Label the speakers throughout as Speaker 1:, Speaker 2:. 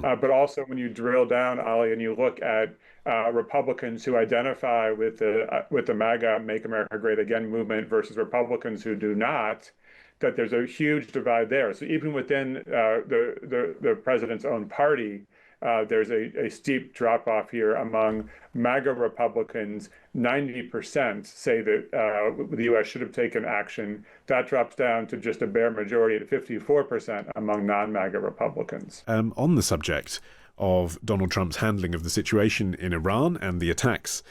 Speaker 1: But also when you drill down, Ollie, and you look at Republicans who identify with the MAGA Make America Great Again movement versus Republicans who do not, that there's a huge divide there. So even within the president's own party, there's a steep drop off here among MAGA Republicans. 90% say that the U.S. should have taken action. That drops down to just a bare majority at 54% among non-MAGA Republicans.
Speaker 2: On the subject of Donald Trump's handling of the situation in Iran and the attacks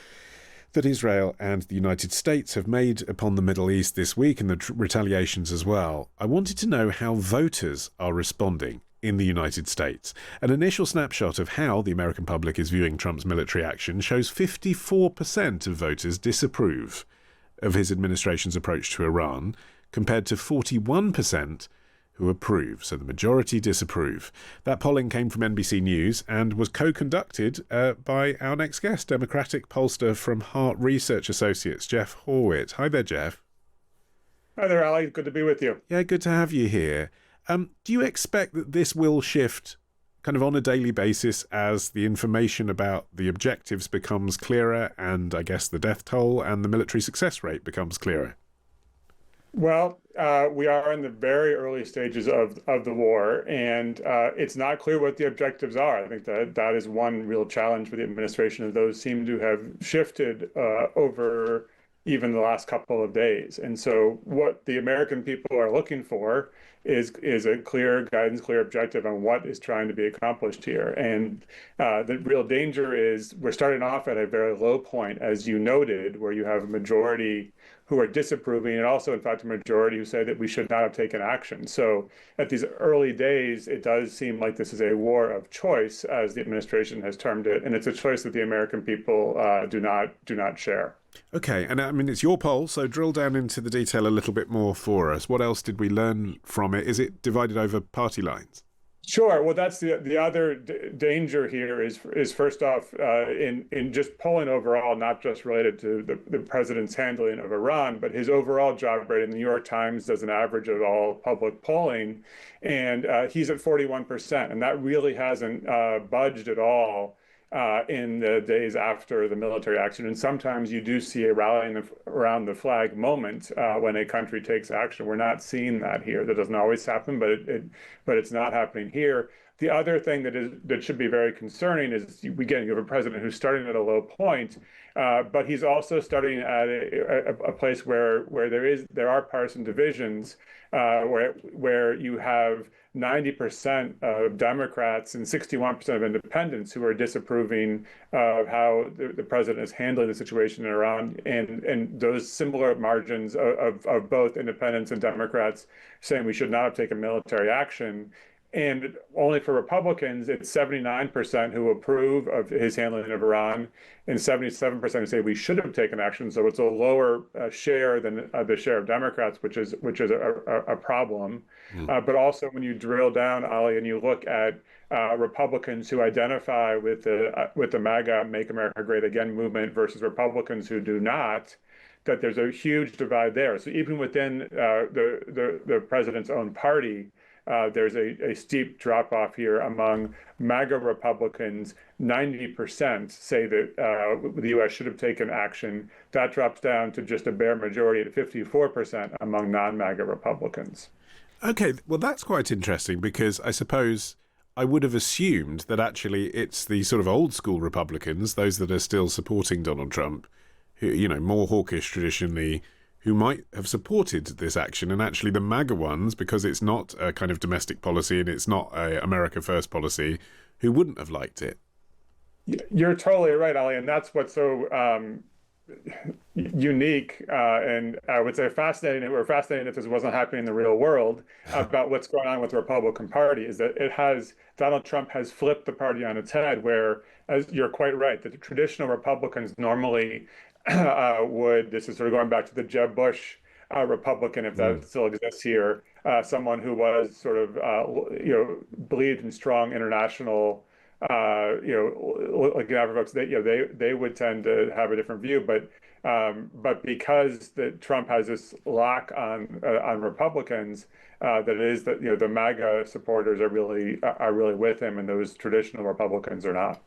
Speaker 2: that Israel and the United States have made upon the Middle East this week, and the retaliations as well, I wanted to know how voters are responding in the United States. An initial snapshot of how the American public is viewing Trump's military action shows 54% of voters disapprove of his administration's approach to Iran, compared to 41% who approve. So the majority disapprove. That polling came from NBC News and was co-conducted by our next guest, Democratic pollster from Hart Research Associates, Jeff Horwitt. Hi there, Jeff.
Speaker 1: Hi there, Olly. Good to be with you.
Speaker 2: Yeah, good to have you here. Do you expect that this will shift kind of on a daily basis as the information about the objectives becomes clearer and I guess the death toll and the military success rate becomes clearer?
Speaker 1: Well, we are in the very early stages of the war, and it's not clear what the objectives are. I think that is one real challenge for the administration, and those seem to have shifted over even the last couple of days. And so what the American people are looking for is a clear guidance, clear objective on what is trying to be accomplished here. And the real danger is we're starting off at a very low point, as you noted, where you have a majority who are disapproving, and also, in fact, a majority who say that we should not have taken action. So at these early days, it does seem like this is a war of choice, as the administration has termed it, and it's a choice that the American people do not share.
Speaker 2: Okay, and I mean, it's your poll, so drill down into the detail a little bit more for us. What else did we learn from it? Is it divided over party lines?
Speaker 1: Sure. Well, that's the other danger here is first off in just polling overall, not just related to the president's handling of Iran, but his overall job rate. And the New York Times does an average of all public polling, and he's at 41%, and that really hasn't budged at all in the days after the military action. And sometimes you do see a rallying around the flag moment when a country takes action. We're not seeing that here. That doesn't always happen, but it's not happening here. The other thing that should be very concerning is, again, you have a president who's starting at a low point, but he's also starting at a place where there are partisan divisions, where you have 90% of Democrats and 61% of independents who are disapproving of how the president is handling the situation in Iran, and those similar margins of both independents and Democrats saying we should not have taken military action. And only for Republicans, it's 79% who approve of his handling of Iran, and 77% who say we should have taken action. So it's a lower share than the share of Democrats, which is a problem. But also, when you drill down, Olly, and you look at Republicans who identify with the MAGA Make America Great Again movement versus Republicans who do not, that there's a huge divide there. So even within the president's own party, there's a steep drop off here among MAGA Republicans. 90% say that the U.S. should have taken action. That drops down to just a bare majority at 54% among non-MAGA Republicans.
Speaker 2: Okay, well, that's quite interesting, because I suppose I would have assumed that actually it's the sort of old school Republicans, those that are still supporting Donald Trump, who, you know, more hawkish traditionally, who might have supported this action, and actually the MAGA ones, because it's not a kind of domestic policy and it's not a America First policy, who wouldn't have liked it.
Speaker 1: You're totally right, Olly, and that's what's so unique and I would say fascinating, or fascinating if this wasn't happening in the real world, about what's going on with the Republican Party, is that Donald Trump has flipped the party on its head, where, as you're quite right, that the traditional Republicans normally this is sort of going back to the Jeb Bush Republican, if that still exists here, someone who was sort of, believed in strong international looking at folks, they would tend to have a different view, but because Trump has this lock on Republicans, that it is that the MAGA supporters are really with him, and those traditional Republicans are not.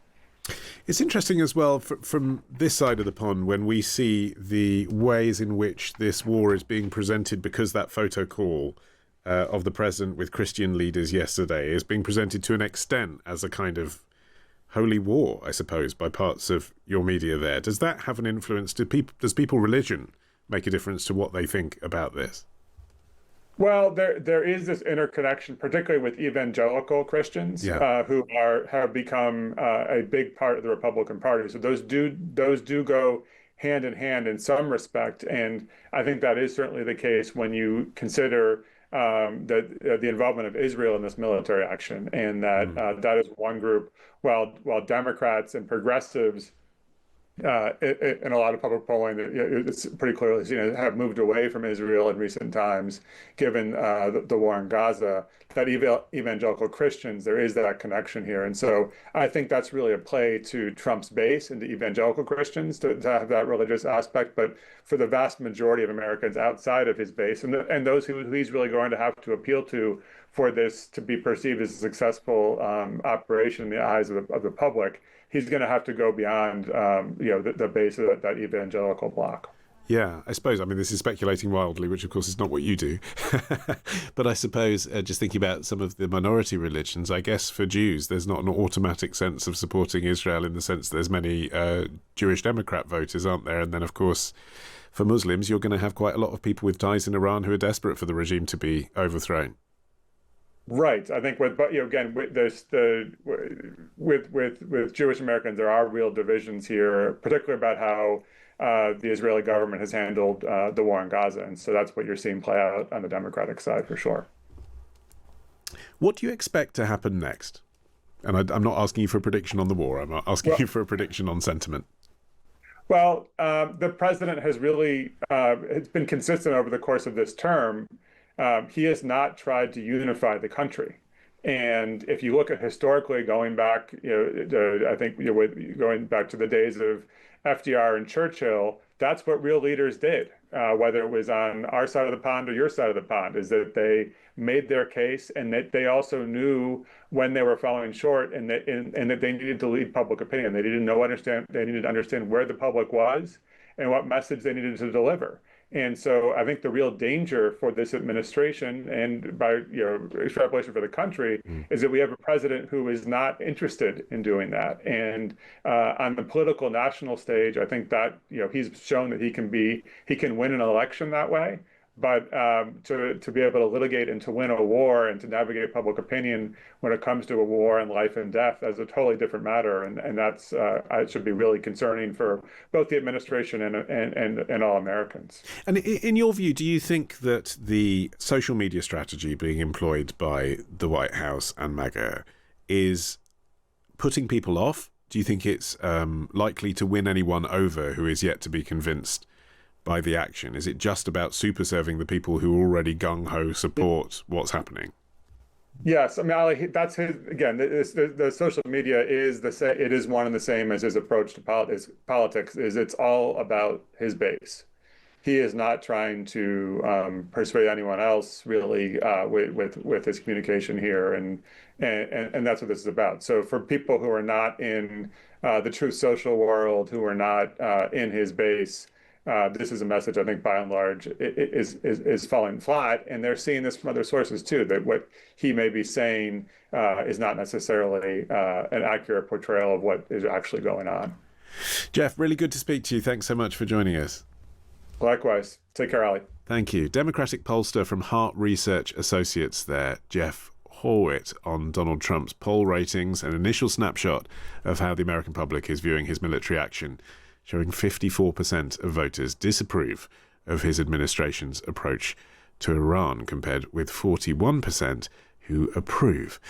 Speaker 2: It's interesting as well from this side of the pond when we see the ways in which this war is being presented, because that photo call of the president with Christian leaders yesterday is being presented to an extent as a kind of holy war, I suppose, by parts of your media there. Does that have an influence? Does people religion make a difference to what they think about this?
Speaker 1: Well, there is this interconnection, particularly with evangelical Christians, who have become a big part of the Republican Party. So those do go hand in hand in some respect, and I think that is certainly the case when you consider the involvement of Israel in this military action, and that is one group. While Democrats and progressives, in a lot of public polling, it's pretty clearly seen, have moved away from Israel in recent times, given the war in Gaza, that evangelical Christians, there is that connection here. And so I think that's really a play to Trump's base and to evangelical Christians to have that religious aspect. But for the vast majority of Americans outside of his base, and those who he's really going to have to appeal to for this to be perceived as a successful operation in the eyes of the public, he's going to have to go beyond, the base of that evangelical bloc.
Speaker 2: Yeah, I suppose. I mean, this is speculating wildly, which of course is not what you do. But I suppose just thinking about some of the minority religions, I guess for Jews, there's not an automatic sense of supporting Israel in the sense there's many Jewish Democrat voters, aren't there? And then, of course, for Muslims, you're going to have quite a lot of people with ties in Iran who are desperate for the regime to be overthrown.
Speaker 1: Right. I think with Jewish Americans, there are real divisions here, particularly about how the Israeli government has handled the war in Gaza. And so that's what you're seeing play out on the Democratic side for sure.
Speaker 2: What do you expect to happen next? And I'm not asking you for a prediction on the war. I'm asking you for a prediction on sentiment.
Speaker 1: Well, the president has really it's been consistent over the course of this term. He has not tried to unify the country. And if you look at historically going back, I think going back to the days of FDR and Churchill, that's what real leaders did, whether it was on our side of the pond or your side of the pond, is that they made their case, and that they also knew when they were falling short, and that they needed to lead public opinion. They needed to understand where the public was and what message they needed to deliver. And so I think the real danger for this administration, and by extrapolation for the country, is that we have a president who is not interested in doing that. And on the political national stage, I think that he's shown that he can win an election that way. But to be able to litigate and to win a war and to navigate public opinion when it comes to a war and life and death, that's a totally different matter, and that's it should be really concerning for both the administration and all Americans.
Speaker 2: And in your view, do you think that the social media strategy being employed by the White House and MAGA is putting people off? Do you think it's likely to win anyone over who is yet to be convinced by the action? Is it just about super serving the people who already gung-ho support what's happening?
Speaker 1: Yes, I mean, Olly, that's his, again, the social media is it is one and the same as his approach to politics, is it's all about his base. He is not trying to persuade anyone else really with his communication here, and that's what this is about. So for people who are not in the true social world, who are not in his base, this is a message I think by and large is falling flat, and they're seeing this from other sources too, that what he may be saying is not necessarily an accurate portrayal of what is actually going on.
Speaker 2: Jeff, really good to speak to you. Thanks so much for joining us.
Speaker 1: Likewise. Take care, Olly.
Speaker 2: Thank you. Democratic pollster from Hart Research Associates there, Jeff Horwitt, on Donald Trump's poll ratings, an initial snapshot of how the American public is viewing his military action, showing 54% of voters disapprove of his administration's approach to Iran, compared with 41% who approve.